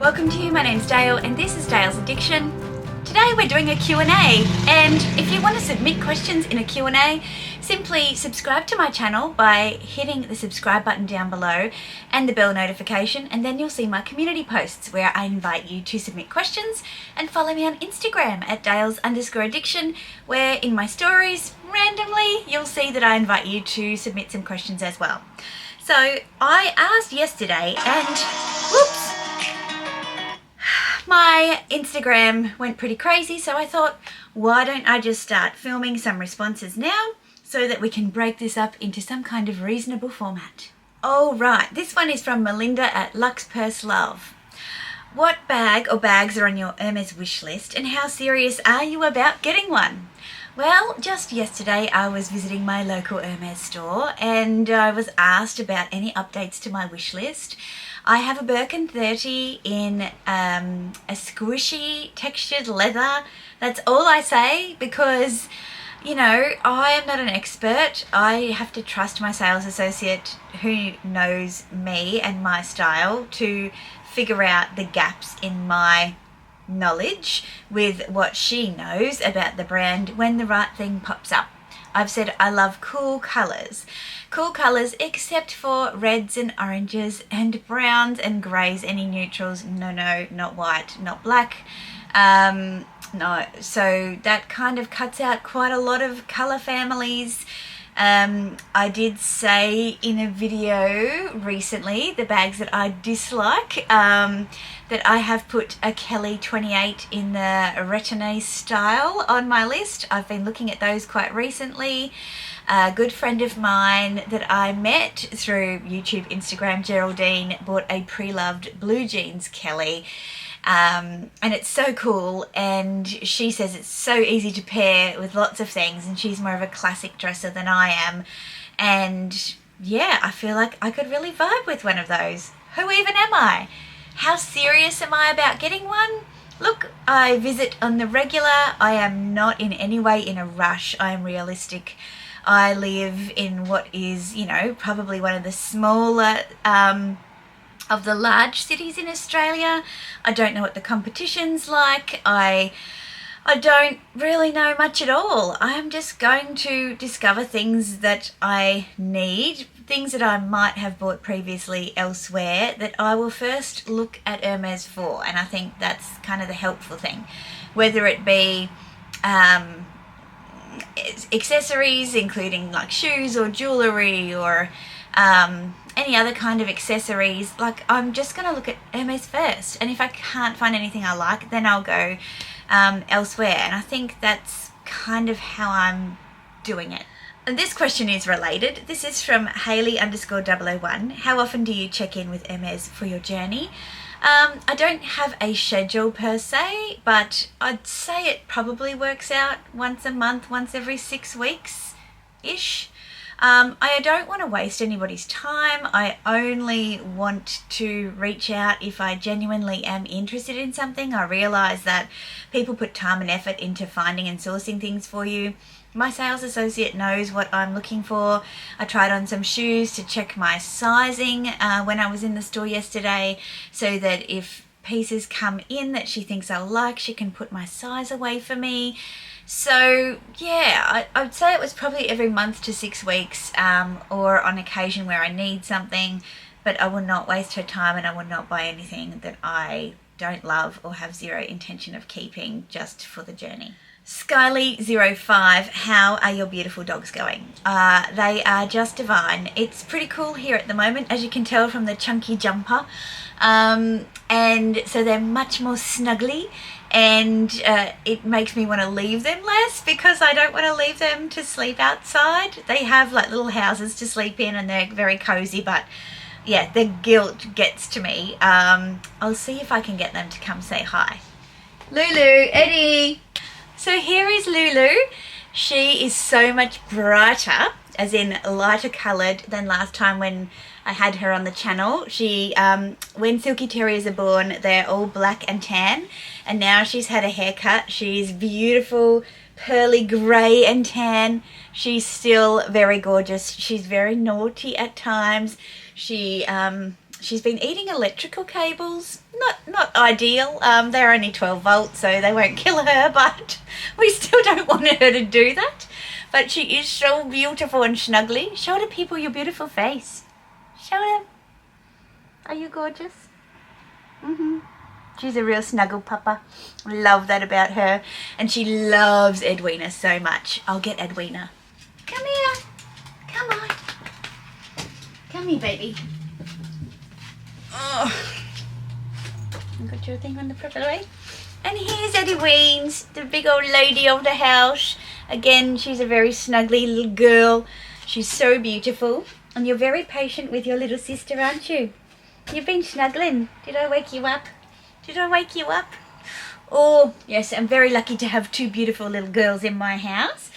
Welcome to you, my name's Dale and this is Dale's Addiction. Today we're doing a Q&A, and if you want to submit questions in a Q&A, simply subscribe to my channel by hitting the subscribe button down below and the bell notification, and then you'll see my community posts where I invite you to submit questions, and follow me on Instagram at Dales_addiction, where in my stories, randomly, you'll see that I invite you to submit some questions as well. So I asked yesterday and whoops, my Instagram went pretty crazy, so I thought, why don't I just start filming some responses now so that we can break this up into some kind of reasonable format. All right, this one is from Melinda at Lux Purse Love. What bag or bags are on your Hermes wish list, and how serious are you about getting one? Well, just yesterday I was visiting my local Hermes store and I was asked about any updates to my wish list. I have a Birkin 30 in a squishy textured leather. That's all I say because, you know, I am not an expert. I have to trust my sales associate who knows me and my style to figure out the gaps in my knowledge with what she knows about the brand when the right thing pops up. I've said I love cool colours. Cool colours except for reds and oranges and browns and greys, any neutrals, no, not white, not black. No, so that kind of cuts out quite a lot of colour families. I did say in a video recently, the bags that I dislike, that I have put a Kelly 28 in the Retin style on my list. I've been looking at those quite recently. A good friend of mine that I met through YouTube, Instagram, Geraldine, bought a pre-loved blue jeans Kelly. And it's so cool, and she says it's so easy to pair with lots of things, and she's more of a classic dresser than I am, and yeah, I feel like I could really vibe with one of those. Who even am I? How serious am I about getting one? Look, I visit on the regular. I am not in any way in a rush. I am realistic. I live in what is, you know, probably one of the smaller of the large cities in Australia. I don't know what the competition's like. I don't really know much at all. I'm just going to discover things that I need, things that I might have bought previously elsewhere that I will first look at Hermes for, and I think that's kind of the helpful thing. Whether it be accessories, including like shoes or jewellery or any other kind of accessories, like I'm just going to look at Hermes first, and if I can't find anything I like, then I'll go elsewhere, and I think that's kind of how I'm doing it. And this question is related. This is from Hayley_001. How often do you check in with Hermes for your journey? I don't have a schedule per se, but I'd say it probably works out once a month, once every 6 weeks-ish. I don't want to waste anybody's time. I only want to reach out if I genuinely am interested in something. I realise that people put time and effort into finding and sourcing things for you. My sales associate knows what I'm looking for. I tried on some shoes to check my sizing when I was in the store yesterday, so that if pieces come in that she thinks I'll like, she can put my size away for me. So yeah, I would say it was probably every month to 6 weeks, or on occasion where I need something, but I would not waste her time, and I would not buy anything that I don't love or have zero intention of keeping just for the journey. Skyly05, how are your beautiful dogs going? They are just divine. It's pretty cool here at the moment, as you can tell from the chunky jumper, and so they're much more snuggly, and it makes me want to leave them less because I don't want to leave them to sleep outside. They have like little houses to sleep in and they're very cozy, but yeah, the guilt gets to me. I'll see if I can get them to come say hi. Lulu, Eddie. So here is Lulu. She is so much brighter, as in lighter coloured, than last time when I had her on the channel. She, when Silky Terriers are born, they're all black and tan, and now she's had a haircut. She's beautiful, pearly grey and tan. She's still very gorgeous. She's very naughty at times. She she's been eating electrical cables. Not ideal. They're only 12 volts, so they won't kill her, but we still don't want her to do that. But she is so beautiful and snuggly. Show the people your beautiful face. Show them. Are you gorgeous? She's a real snuggle pupper. Love that about her. And she loves Edwina so much. I'll get Edwina. Come here. Come on. Come here, baby. Oh. I got your thing on the proper way. And here's Eddie Weens, the big old lady of the house. Again, she's a very snuggly little girl. She's so beautiful. And you're very patient with your little sister, aren't you? You've been snuggling. Did I wake you up? Did I wake you up? Oh, yes, I'm very lucky to have two beautiful little girls in my house.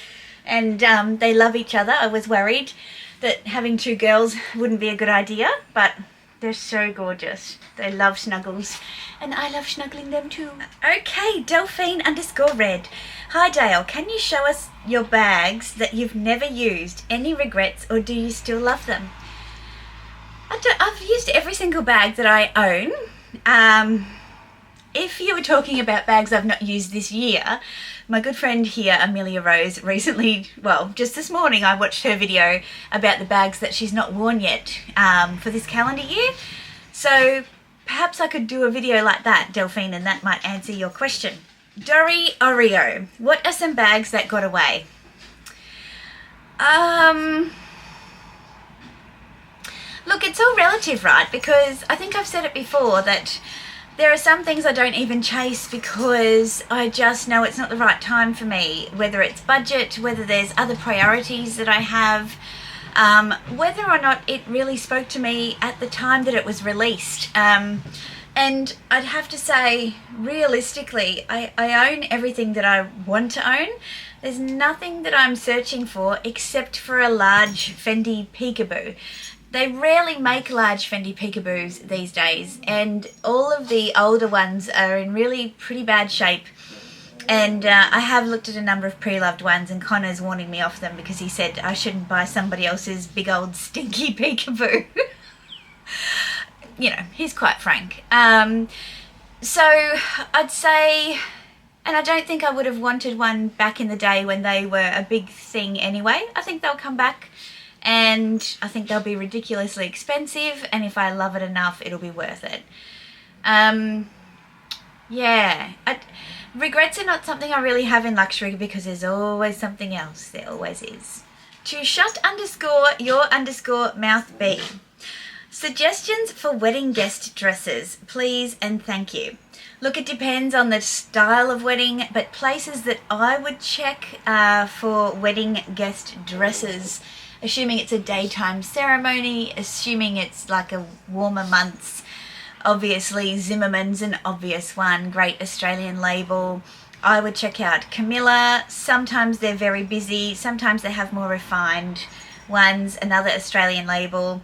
And they love each other. I was worried that having two girls wouldn't be a good idea, but they're so gorgeous. They love snuggles, and I love snuggling them too. Okay, Delphine_Red. Hi Dale, can you show us your bags that you've never used? Any regrets, or do you still love them? I've used every single bag that I own. If you were talking about bags I've not used this year, my good friend here, Amelia Rose, recently, well, just this morning, I watched her video about the bags that she's not worn yet for this calendar year. So perhaps I could do a video like that, Delphine, and that might answer your question. Dory Oreo, what are some bags that got away? Look, it's all relative, right? Because I think I've said it before that there are some things I don't even chase because I just know it's not the right time for me, whether it's budget, whether there's other priorities that I have, whether or not it really spoke to me at the time that it was released. And I'd have to say, realistically, I own everything that I want to own. There's nothing that I'm searching for except for a large Fendi peekaboo. They rarely make large Fendi peekaboos these days, and all of the older ones are in really pretty bad shape. And I have looked at a number of pre-loved ones, and Connor's warning me off them because he said I shouldn't buy somebody else's big old stinky peekaboo. You know, he's quite frank. So I'd say, and I don't think I would have wanted one back in the day when they were a big thing anyway. I think they'll come back. And I think they'll be ridiculously expensive, and if I love it enough, it'll be worth it. Yeah, regrets are not something I really have in luxury because there's always something else. There always is. To shut_your_mouth be. Suggestions for wedding guest dresses, please and thank you. Look, it depends on the style of wedding, but places that I would check for wedding guest dresses, assuming it's a daytime ceremony, assuming it's like a warmer months, obviously Zimmerman's an obvious one, great Australian label. I would check out Camilla. Sometimes they're very busy, sometimes they have more refined ones, another Australian label.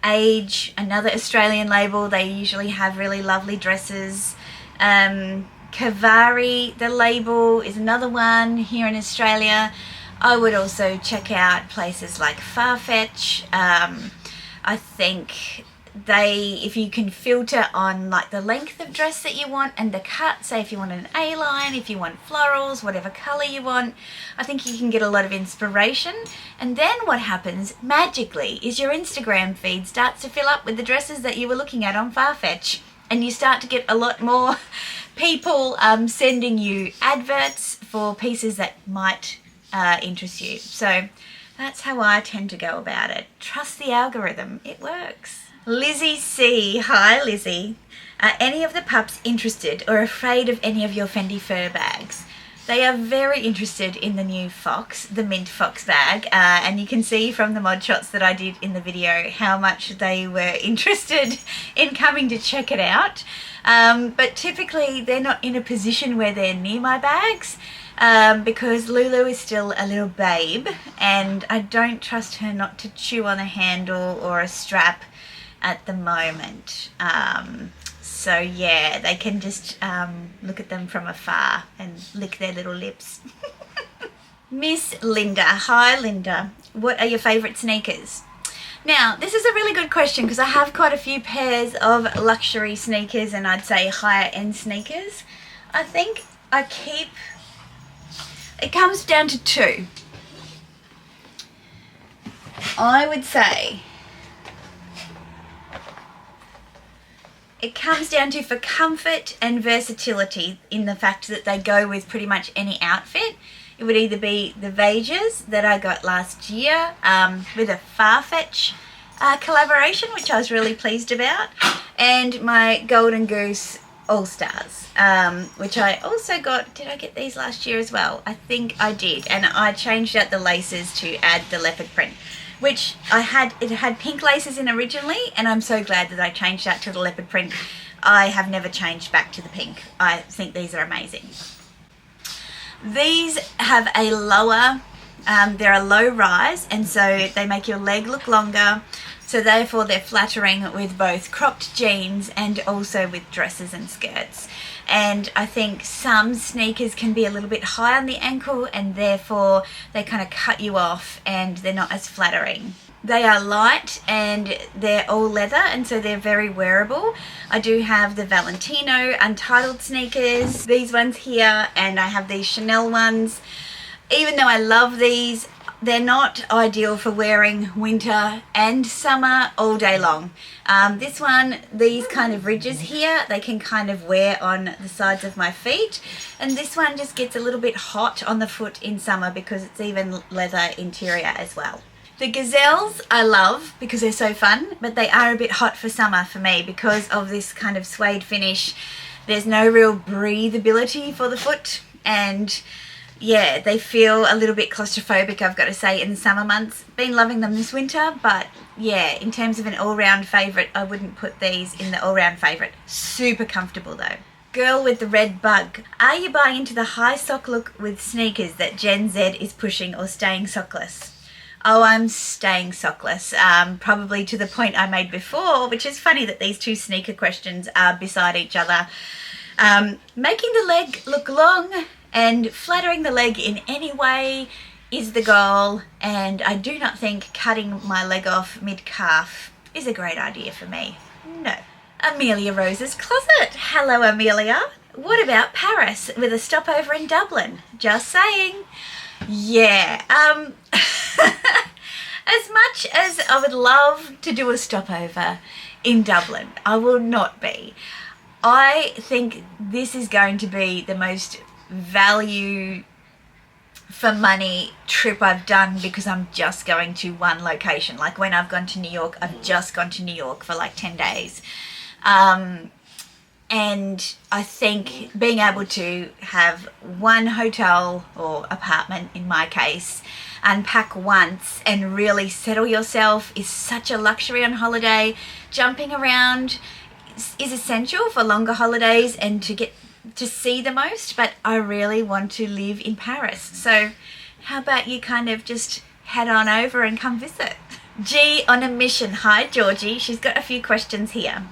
Age, another Australian label, they usually have really lovely dresses. Kavari, the label, is another one here in Australia. I would also check out places like Farfetch. I think if you can filter on like the length of dress that you want and the cut, say if you want an A-line, if you want florals, whatever color you want, I think you can get a lot of inspiration. And then what happens magically is your Instagram feed starts to fill up with the dresses that you were looking at on Farfetch, and you start to get a lot more people sending you adverts for pieces that might interest you. So that's how I tend to go about it. Trust the algorithm, it works. Lizzie C. Hi Lizzie. Are any of the pups interested or afraid of any of your Fendi fur bags? They are very interested in the new Fox, the Mint Fox bag, and you can see from the mod shots that I did in the video how much they were interested in coming to check it out. But typically they're not in a position where they're near my bags because Lulu is still a little babe and I don't trust her not to chew on a handle or a strap at the moment. So yeah, they can just look at them from afar and lick their little lips. Miss Linda. Hi Linda. What are your favourite sneakers? Now, this is a really good question because I have quite a few pairs of luxury sneakers and I'd say higher end sneakers. I think it comes down to two. I would say it comes down to for comfort and versatility in the fact that they go with pretty much any outfit. It would either be the Vaiges that I got last year with a Farfetch collaboration, which I was really pleased about, and my Golden Goose All-Stars, which I also got. Did I get these last year as well? I think I did, and I changed out the laces to add the leopard print, which it had pink laces in originally, and I'm so glad that I changed that to the leopard print. I have never changed back to the pink. I think these are amazing. These have a lower, they're a low rise, and so they make your leg look longer, so therefore they're flattering with both cropped jeans and also with dresses and skirts. And I think some sneakers can be a little bit high on the ankle and therefore they kind of cut you off and they're not as flattering. They are light and they're all leather, and so they're very wearable. I do have the Valentino Untitled sneakers, these ones here, and I have these Chanel ones. Even though I love these, they're not ideal for wearing winter and summer all day long. This one, these kind of ridges here, they can kind of wear on the sides of my feet. And this one just gets a little bit hot on the foot in summer because it's even leather interior as well. The Gazelles I love because they're so fun, but they are a bit hot for summer for me because of this kind of suede finish. There's no real breathability for the foot, and yeah, they feel a little bit claustrophobic, I've got to say, in the summer months. Been loving them this winter, but yeah, in terms of an all-round favourite, I wouldn't put these in the all-round favourite. Super comfortable though. Girl with the red bug. Are you buying into the high sock look with sneakers that Gen Z is pushing, or staying sockless? Oh, I'm staying sockless, probably to the point I made before, which is funny that these two sneaker questions are beside each other. Making the leg look long and flattering the leg in any way is the goal, and I do not think cutting my leg off mid-calf is a great idea for me. No. Amelia Rose's Closet. Hello, Amelia. What about Paris with a stopover in Dublin? Just saying. Yeah, as much as I would love to do a stopover in Dublin, I will not be. I think this is going to be the most value for money trip I've done because I'm just going to one location. Like when I've gone to New York, I've just gone to New York for like 10 days. And I think being able to have one hotel or apartment, in my case, unpack once and really settle yourself is such a luxury on holiday. Jumping around is essential for longer holidays and to get to see the most, but I really want to live in Paris. So how about you kind of just head on over and come visit? G on a mission. Hi, Georgie. She's got a few questions here.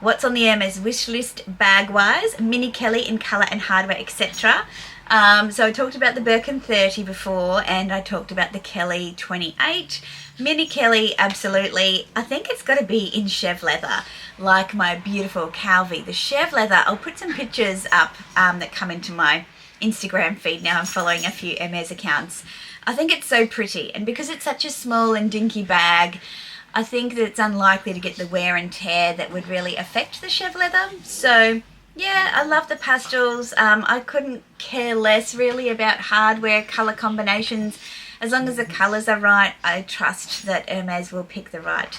What's on the Hermes wish list bag-wise? Mini Kelly in colour and hardware, etc. So I talked about the Birkin 30 before, and I talked about the Kelly 28. Mini Kelly, absolutely. I think it's got to be in chev leather, like my beautiful Calvi. The chev leather, I'll put some pictures up that come into my Instagram feed now. I'm following a few Hermes accounts. I think it's so pretty, and because it's such a small and dinky bag, I think that it's unlikely to get the wear and tear that would really affect the chev leather. So yeah, I love the pastels. I couldn't care less really about hardware colour combinations. As long as the colours are right, I trust that Hermes will pick the right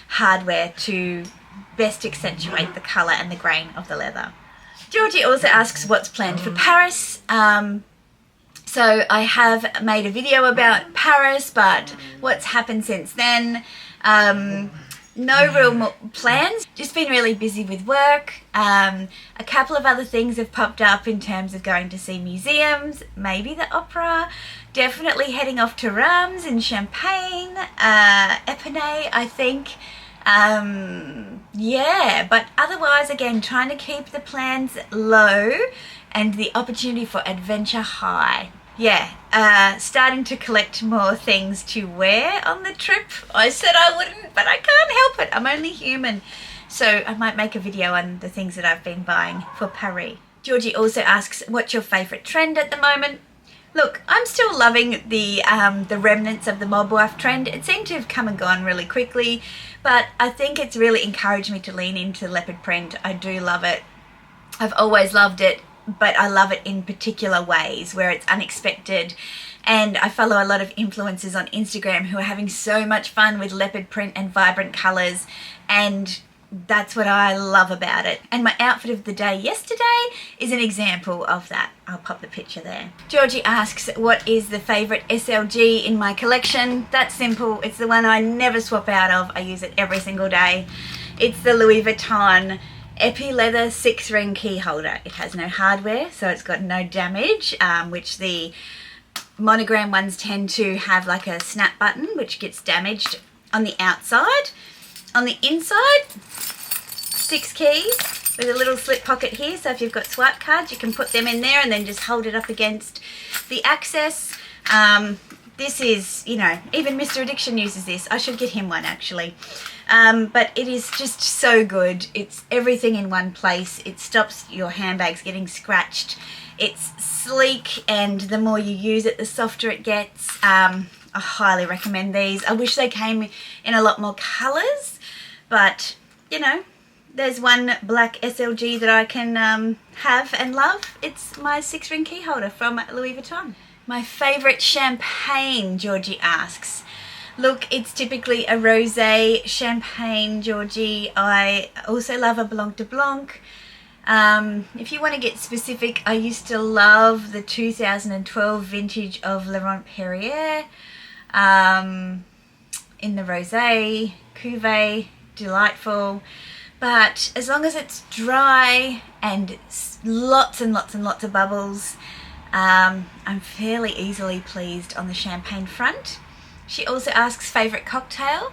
hardware to best accentuate the colour and the grain of the leather. Georgie also asks what's planned for Paris. So I have made a video about Paris, but what's happened since then? No real plans, just been really busy with work. A couple of other things have popped up in terms of going to see museums, maybe the opera, definitely heading off to Rams in Champagne, Epinay, I think. Yeah, but otherwise, again, trying to keep the plans low and the opportunity for adventure high. yeah, starting to collect more things to wear on the trip. I said I wouldn't, but I can't help it. I'm only human. So I might make a video on the things that I've been buying for Paris. Georgie also asks, what's your favourite trend at the moment? Look, I'm still loving the remnants of the mob wife trend. It seemed to have come and gone really quickly, but I think it's really encouraged me to lean into leopard print. I do love it. I've always loved it, but I love it in particular ways where it's unexpected. And I follow a lot of influencers on Instagram who are having so much fun with leopard print and vibrant colours, and that's what I love about it. And my outfit of the day yesterday is an example of that. I'll pop the picture there. Georgie asks, what is the favourite SLG in my collection? That's simple. It's the one I never swap out of. I use it every single day. It's the Louis Vuitton Epi Leather 6-ring key holder. It has no hardware, so it's got no damage, which the monogram ones tend to have like a snap button, which gets damaged on the outside. On the inside, 6 keys with a little slip pocket here, so if you've got swipe cards you can put them in there and then just hold it up against the access. This is, you know, even Mr. Addiction uses this. I should get him one actually. But it is just so good. It's everything in one place. It stops your handbags getting scratched. It's sleek, and the more you use it the softer it gets. I highly recommend these. I wish they came in a lot more colours, but you know, there's one black SLG that I can have and love. It's my 6-ring key holder from Louis Vuitton. My favourite champagne, Georgie asks. Look, it's typically a rosé champagne, Georgie. I also love a Blanc de Blanc. If you want to get specific, I used to love the 2012 vintage of Laurent Perrier in the rosé cuvée. Delightful. But as long as it's dry and lots and lots and lots of bubbles, I'm fairly easily pleased on the champagne front. She also asks favourite cocktail.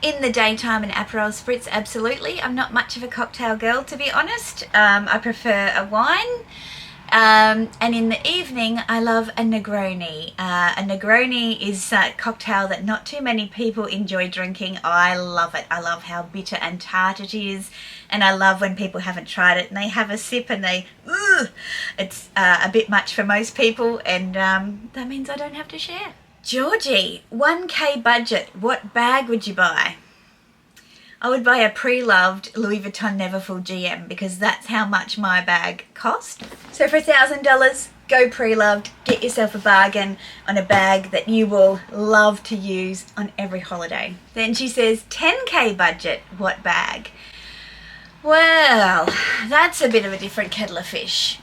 In the daytime, an Aperol Spritz, absolutely. I'm not much of a cocktail girl, to be honest. I prefer a wine. And in the evening, I love a Negroni. A Negroni is a cocktail that not too many people enjoy drinking. I love it. I love how bitter and tart it is. And I love when people haven't tried it and they have a sip and they, ugh, it's a bit much for most people, and that means I don't have to share. Georgie, 1K budget, what bag would you buy? I would buy a pre-loved Louis Vuitton Neverfull GM because that's how much my bag cost. So for $1,000, go pre-loved, get yourself a bargain on a bag that you will love to use on every holiday. Then she says, 10K budget, what bag? Well, that's a bit of a different kettle of fish.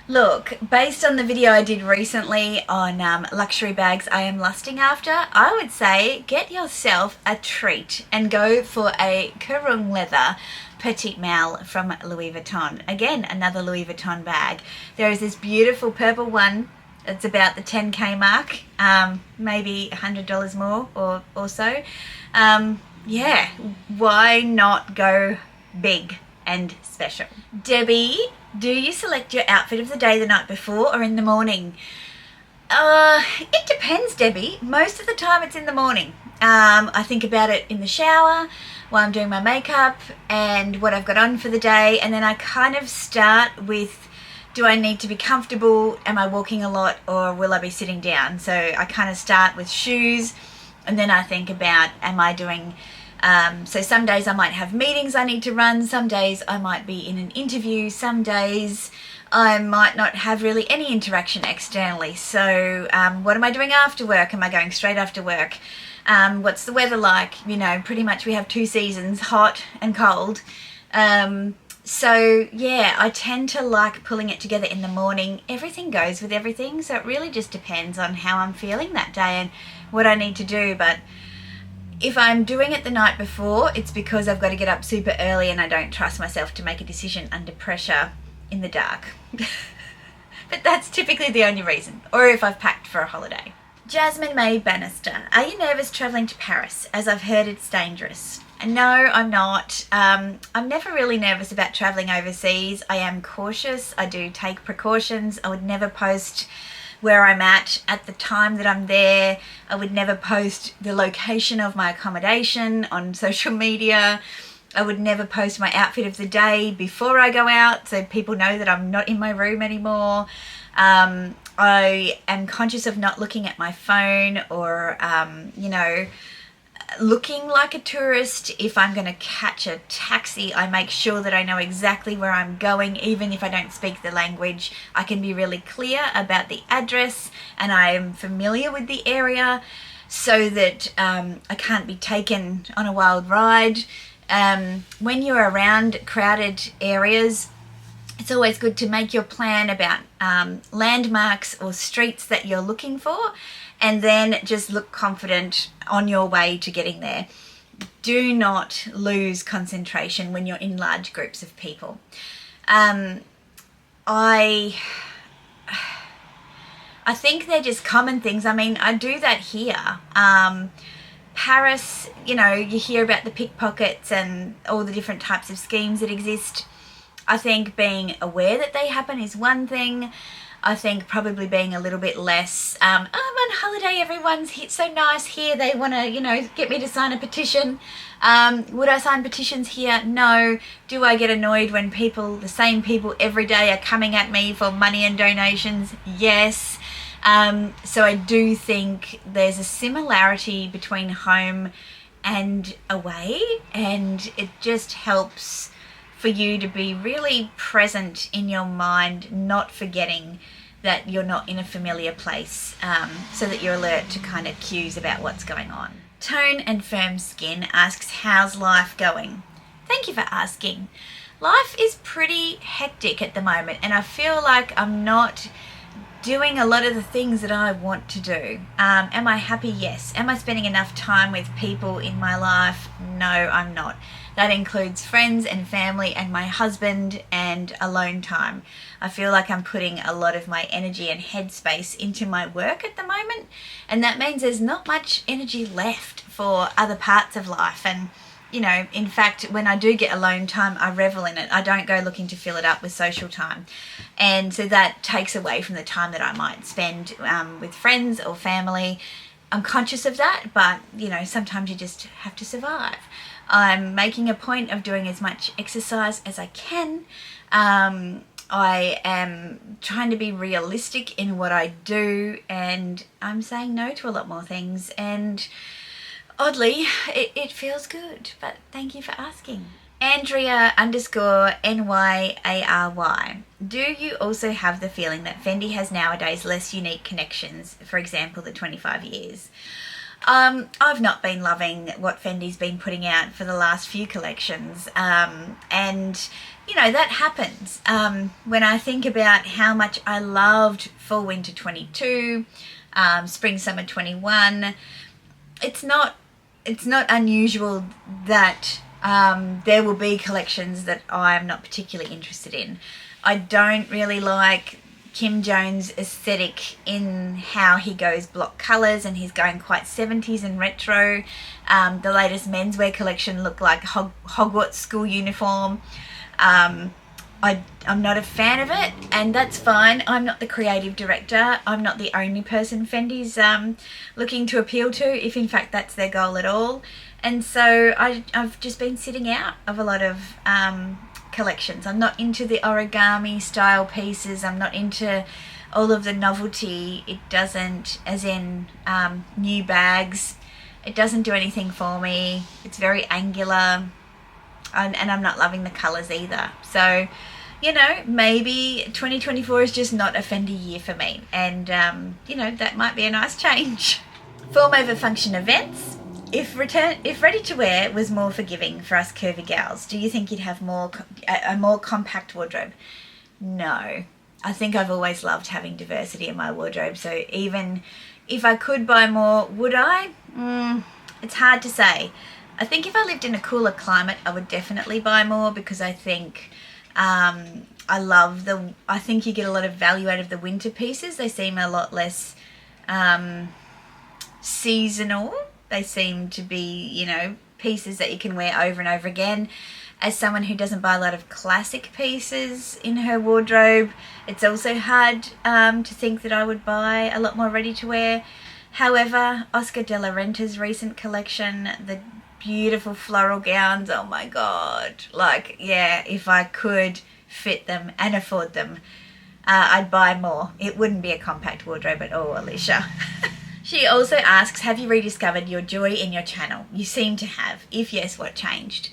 Look, based on the video I did recently on luxury bags I am lusting after, I would say get yourself a treat and go for a Caron leather Petite Malle from Louis Vuitton. Again, another Louis Vuitton bag. There is this beautiful purple one. It's about the 10K mark, maybe $100 more or so. Yeah, why not go big and special? Debbie, do you select your outfit of the day the night before or in the morning? It depends, Debbie. Most of the time it's in the morning. I think about it in the shower while I'm doing my makeup and what I've got on for the day, and then I kind of start with, do I need to be comfortable? Am I walking a lot, or will I be sitting down? So I kind of start with shoes, and then I think about, am I doing, so some days I might have meetings I need to run, some days I might be in an interview, some days I might not have really any interaction externally. So what am I doing after work? Am I going straight after work? What's the weather like? You know, pretty much we have 2 seasons, hot and cold. So yeah, I tend to like pulling it together in the morning. Everything goes with everything, so it really just depends on how I'm feeling that day and what I need to do. But if I'm doing it the night before, it's because I've got to get up super early and I don't trust myself to make a decision under pressure in the dark. But that's typically the only reason, or if I've packed for a holiday. Jasmine May Bannister, are you nervous travelling to Paris, as I've heard it's dangerous? No, I'm not. I'm never really nervous about travelling overseas. I am cautious. I do take precautions. I would never post where I'm at the time that I'm there. I would never post the location of my accommodation on social media. I would never post my outfit of the day before I go out, so people know that I'm not in my room anymore. I am conscious of not looking at my phone or, looking like a tourist. If I'm going to catch a taxi, I make sure that I know exactly where I'm going. Even if I don't speak the language, I can be really clear about the address and I am familiar with the area so that I can't be taken on a wild ride. When you're around crowded areas, it's always good to make your plan about landmarks or streets that you're looking for, and then just look confident on your way to getting there. Do not lose concentration when you're in large groups of people. I think they're just common things. I mean, I do that here. Paris, you hear about the pickpockets and all the different types of schemes that exist. I think being aware that they happen is one thing. I think probably being a little bit less, I'm on holiday, everyone's so nice here, they want to, get me to sign a petition. Would I sign petitions here? No. Do I get annoyed when the same people every day are coming at me for money and donations? Yes. So I do think there's a similarity between home and away, and it just helps for you to be really present in your mind, not forgetting that you're not in a familiar place, so that you're alert to kind of cues about what's going on. Tone and Firm Skin asks, how's life going? Thank you for asking. Life is pretty hectic at the moment, and I feel like I'm not doing a lot of the things that I want to do. Am I happy? Yes. Am I spending enough time with people in my life? No, I'm not. That includes friends and family and my husband and alone time. I feel like I'm putting a lot of my energy and headspace into my work at the moment, and that means there's not much energy left for other parts of life. And in fact, when I do get alone time, I revel in it. I don't go looking to fill it up with social time. And so that takes away from the time that I might spend with friends or family. I'm conscious of that, but, sometimes you just have to survive. I'm making a point of doing as much exercise as I can. I am trying to be realistic in what I do, and I'm saying no to a lot more things. And oddly, it feels good, but thank you for asking. Andrea_NYARY. Do you also have the feeling that Fendi has nowadays less unique connections, for example, the 25 years? I've not been loving what Fendi's been putting out for the last few collections, and that happens. When I think about how much I loved Fall Winter 22, Spring Summer 21, it's not unusual that there will be collections that I'm not particularly interested in. I don't really like Kim Jones' aesthetic in how he goes block colours, and he's going quite 70s and retro. The latest menswear collection looked like Hogwarts school uniform. I'm not a fan of it, and that's fine. I'm not the creative director. I'm not the only person Fendi's looking to appeal to, if in fact that's their goal at all. And so I've just been sitting out of a lot of collections. I'm not into the origami style pieces. I'm not into all of the novelty. It doesn't, as in new bags, it doesn't do anything for me. It's very angular, and I'm not loving the colours either. So, maybe 2024 is just not a Fendi year for me, and that might be a nice change. Form over function events. If ready to wear was more forgiving for us curvy gals, do you think you'd have a more compact wardrobe? No. I think I've always loved having diversity in my wardrobe, so even if I could buy more, would I? It's hard to say. I think if I lived in a cooler climate, I would definitely buy more, because I think I think you get a lot of value out of the winter pieces. They seem a lot less seasonal. They seem to be, pieces that you can wear over and over again. As someone who doesn't buy a lot of classic pieces in her wardrobe, it's also hard to think that I would buy a lot more ready-to-wear. However, Oscar de la Renta's recent collection, the beautiful floral gowns, oh my god, like, yeah, if I could fit them and afford them, I'd buy more. It wouldn't be a compact wardrobe at all, Alicia. She also asks, have you rediscovered your joy in your channel? You seem to have. If yes, what changed?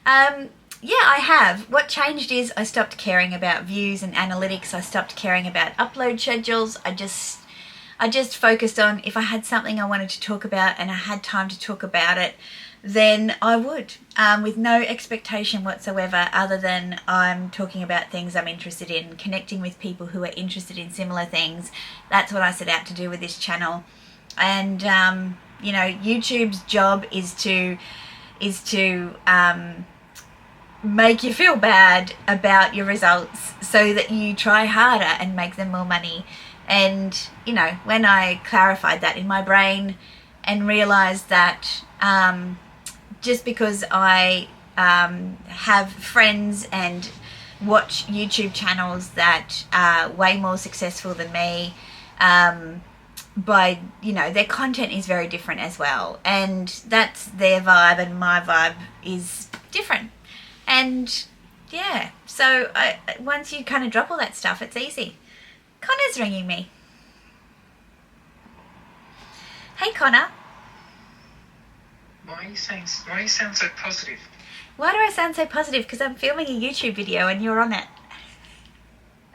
Yeah, I have. What changed is I stopped caring about views and analytics. I stopped caring about upload schedules. I just focused on if I had something I wanted to talk about and I had time to talk about it, then I would, with no expectation whatsoever other than I'm talking about things I'm interested in, connecting with people who are interested in similar things. That's what I set out to do with this channel. And, you know, YouTube's job is to make you feel bad about your results so that you try harder and make them more money. And, you know, when I clarified that in my brain and realized that just because I have friends and watch YouTube channels that are way more successful than me, by, you know, their content is very different as well, and that's their vibe and my vibe is different. And yeah, so once you kind of drop all that stuff, it's easy. Connor's ringing me. Hey Connor. Why you sound so positive? Why do I sound so positive? Because I'm filming a YouTube video and you're on it.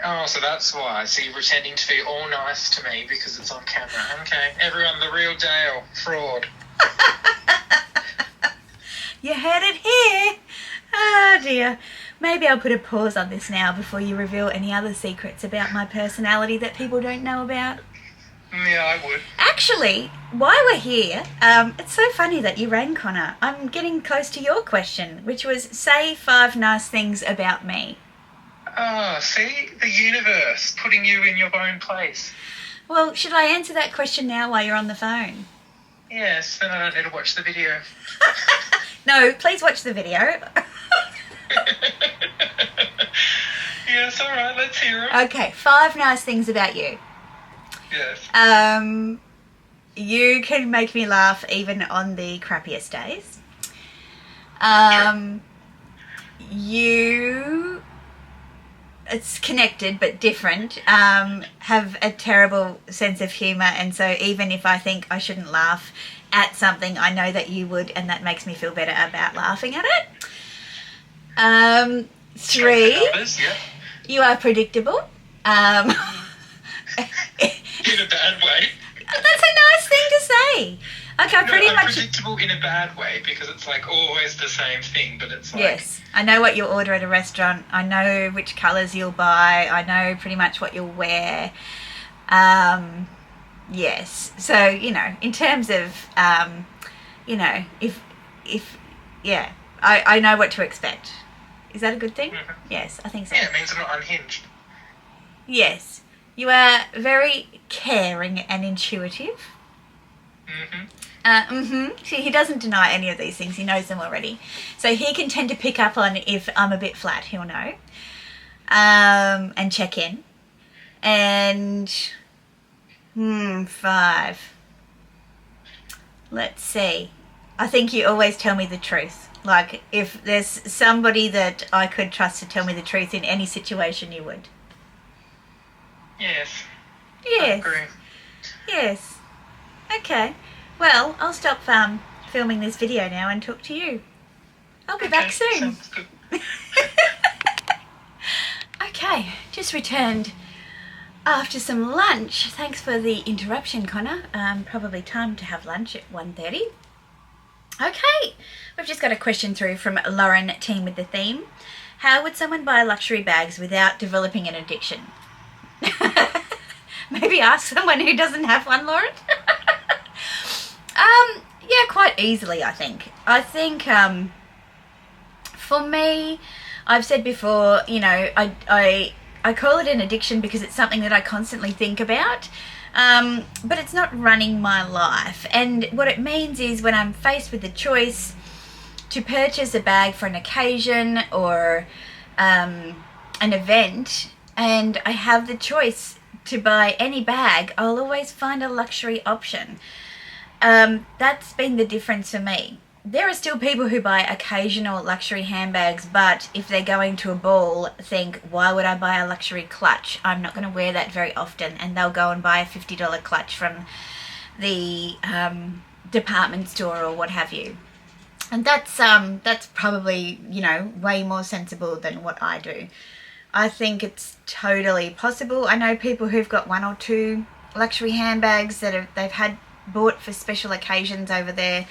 Oh, so that's why. So you're pretending to be all nice to me because it's on camera. Okay, everyone, the real Dale. Fraud. You heard it here. Oh dear. Maybe I'll put a pause on this now before you reveal any other secrets about my personality that people don't know about. Yeah, I would. Actually, while we're here, it's so funny that you rang, Connor. I'm getting close to your question, which was, say 5 nice things about me. Oh, see? The universe putting you in your own place. Well, should I answer that question now while you're on the phone? Yes, then I don't need to watch the video. No, please watch the video. Yes, all right, let's hear it. Okay, 5 nice things about you. Yes. You can make me laugh even on the crappiest days. You, it's connected but different, have a terrible sense of humour, and so even if I think I shouldn't laugh at something, I know that you would, and that makes me feel better about laughing at it. 3, numbers, yeah. You are predictable. In a bad way. That's a nice thing to say. Okay, I'm predictable in a bad way because it's like always the same thing, but it's like... Yes, I know what you'll order at a restaurant. I know which colours you'll buy. I know pretty much what you'll wear. Yes, so, you know, in terms of, you know, if yeah, I know what to expect. Is that a good thing? Mm-hmm. Yes, I think so. Yeah, it means I'm not unhinged. Yes, you are very caring and intuitive. Mm-hmm. See, he doesn't deny any of these things. He knows them already. So he can tend to pick up on if I'm a bit flat, he'll know. And check in. And 5. Let's see. I think you always tell me the truth. Like, if there's somebody that I could trust to tell me the truth in any situation, you would. Yes. Yes. I agree. Yes. Okay. Well, I'll stop filming this video now and talk to you. I'll be back soon. Sounds good. Okay, just returned after some lunch. Thanks for the interruption, Connor. Probably time to have lunch at 1:30. Okay, we've just got a question through from Lauren, team with the theme. How would someone buy luxury bags without developing an addiction? Maybe ask someone who doesn't have one, Lauren. Yeah, quite easily, I think. I think for me, I've said before, you know, I call it an addiction because it's something that I constantly think about, but it's not running my life. And what it means is when I'm faced with the choice to purchase a bag for an occasion or an event, and I have the choice to buy any bag, I'll always find a luxury option. That's been the difference for me. There are still people who buy occasional luxury handbags, but if they're going to a ball, think, why would I buy a luxury clutch? I'm not going to wear that very often, and they'll go and buy a $50 clutch from the department store or what have you. And that's probably, you know, way more sensible than what I do. I think it's totally possible. I know people who've got 1 or 2 luxury handbags that they've had bought for special occasions over their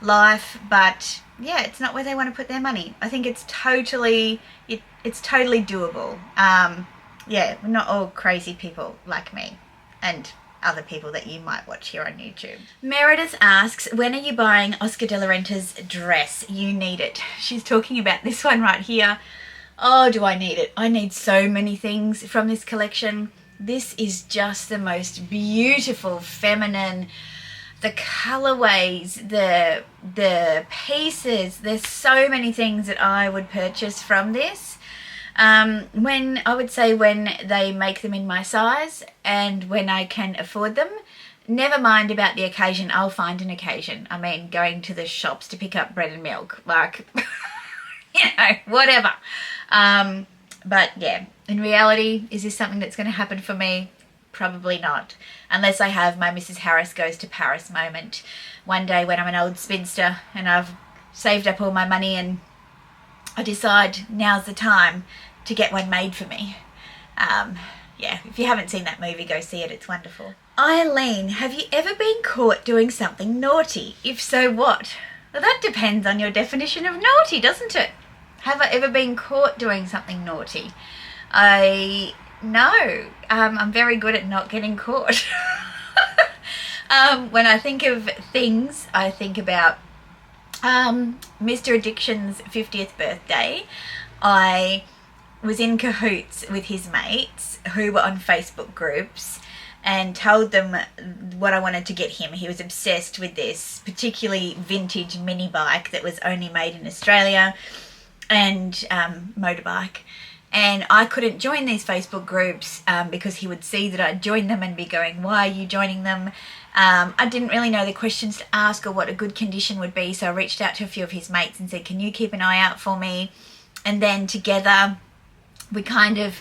life, but yeah, it's not where they want to put their money. I think it's totally doable. Yeah, we're not all crazy people like me and other people that you might watch here on YouTube. Meredith asks, when are you buying Oscar de la Renta's dress? You need it. She's talking about this one right here. Oh, do I need it? I need so many things from this collection. This is just the most beautiful, feminine, the colorways, the pieces. There's so many things that I would purchase from this. When they make them in my size and when I can afford them. Never mind about the occasion. I'll find an occasion. I mean, going to the shops to pick up bread and milk, like, you know, whatever. But yeah, in reality, is this something that's going to happen for me? Probably not, unless I have my Mrs. Harris goes to Paris moment one day when I'm an old spinster and I've saved up all my money and I decide now's the time to get one made for me. Yeah, if you haven't seen that movie, go see it. It's wonderful. Eileen, have you ever been caught doing something naughty? If so, what? Well, that depends on your definition of naughty, doesn't it? Have I ever been caught doing something naughty? No. I'm very good at not getting caught. When I think of things, I think about Mr. Addiction's 50th birthday. I was in cahoots with his mates who were on Facebook groups and told them what I wanted to get him. He was obsessed with this particularly vintage mini bike that was only made in Australia and motorbike. And I couldn't join these Facebook groups because he would see that I'd joined them and be going, why are you joining them? I didn't really know the questions to ask or what a good condition would be, so I reached out to a few of his mates and said, can you keep an eye out for me? And then together we kind of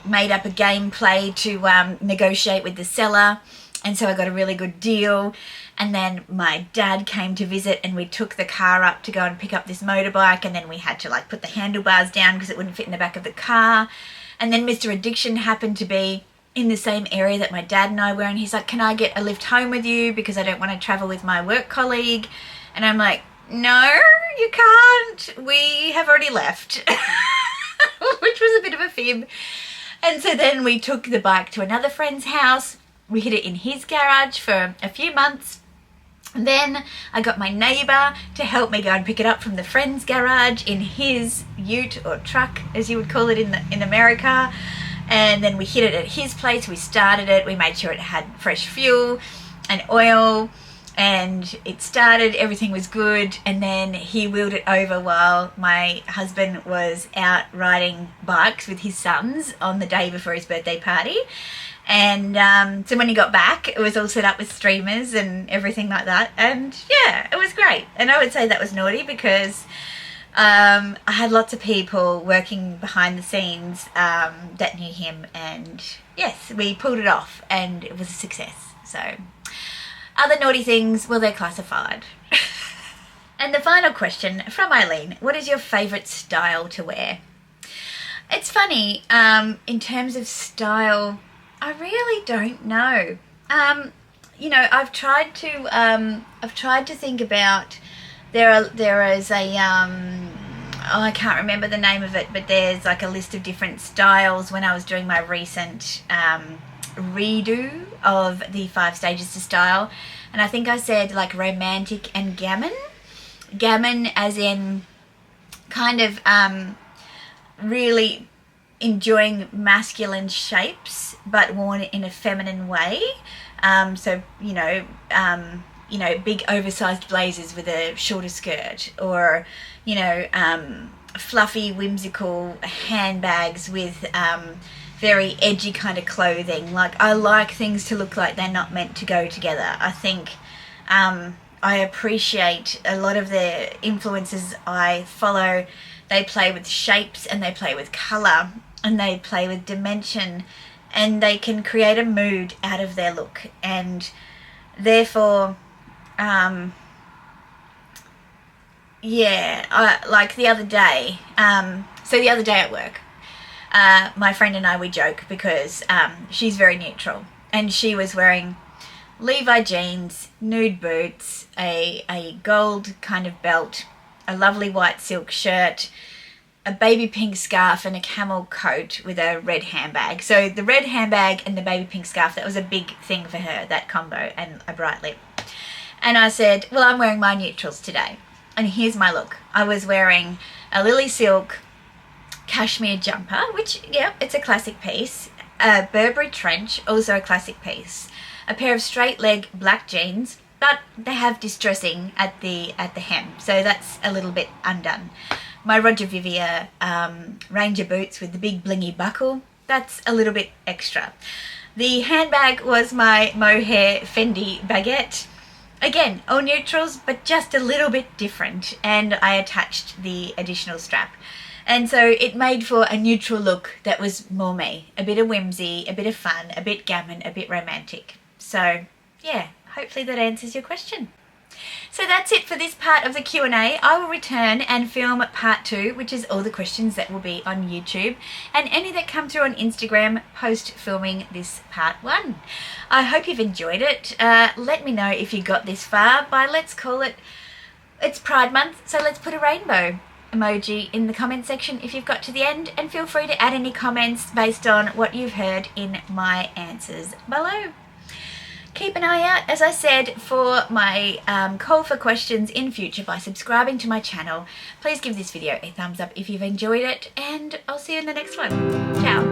made up a gameplay to negotiate with the seller, and so I got a really good deal. And then my dad came to visit and we took the car up to go and pick up this motorbike, and then we had to like put the handlebars down because it wouldn't fit in the back of the car. And then Mr. Addiction happened to be in the same area that my dad and I were, and he's like, can I get a lift home with you because I don't want to travel with my work colleague? And I'm like, no, you can't. We have already left. Which was a bit of a fib. And so then we took the bike to another friend's house. We hid it in his garage for a few months. And then I got my neighbour to help me go and pick it up from the friend's garage in his ute or truck, as you would call it in America. And then we hid it at his place. We started it. We made sure it had fresh fuel and oil. And it started, everything was good, and then he wheeled it over while my husband was out riding bikes with his sons on the day before his birthday party. And so when he got back, it was all set up with streamers and everything like that, and yeah, it was great. And I would say that was naughty because I had lots of people working behind the scenes that knew him, and yes, we pulled it off and it was a success. So other naughty things, well, they're classified. And the final question from Eileen, what is your favourite style to wear? It's funny, in terms of style, I really don't know. You know, I've tried to think about, there is a, I can't remember the name of it, but there's like a list of different styles when I was doing my recent redo of the 5 stages to style, and I think I said like romantic and gammon as in kind of really enjoying masculine shapes but worn in a feminine way, so you know, you know, big oversized blazers with a shorter skirt, or, you know, fluffy, whimsical handbags with very edgy kind of clothing. Like, I like things to look like they're not meant to go together. I think I appreciate a lot of the influencers I follow. They play with shapes and they play with colour and they play with dimension, and they can create a mood out of their look. And therefore, like the other day, the other day at work, my friend and I, we joke because she's very neutral, and she was wearing Levi jeans, nude boots, a gold kind of belt, a lovely white silk shirt, a baby pink scarf and a camel coat with a red handbag. So the red handbag and the baby pink scarf, that was a big thing for her, that combo, and a bright lip. And I said, well, I'm wearing my neutrals today, and here's my look. I was wearing a lily silk cashmere jumper, which, yeah, it's a classic piece, a Burberry trench, also a classic piece, a pair of straight leg black jeans, but they have distressing at the hem, so that's a little bit undone. My Roger Vivier Ranger boots with the big blingy buckle, that's a little bit extra. The handbag was my mohair Fendi baguette. Again, all neutrals, but just a little bit different, and I attached the additional strap. And so it made for a neutral look that was more me. A bit of whimsy, a bit of fun, a bit gammon, a bit romantic. So, yeah, hopefully that answers your question. So that's it for this part of the Q&A. I will return and film part 2, which is all the questions that will be on YouTube, and any that come through on Instagram post filming this part 1. I hope you've enjoyed it. Let me know if you got this far by, let's call it, it's Pride Month, so let's put a rainbow emoji in the comment section if you've got to the end, and feel free to add any comments based on what you've heard in my answers below. Keep an eye out, as I said, for my call for questions in future by subscribing to my channel. Please give this video a thumbs up if you've enjoyed it, and I'll see you in the next one. Ciao.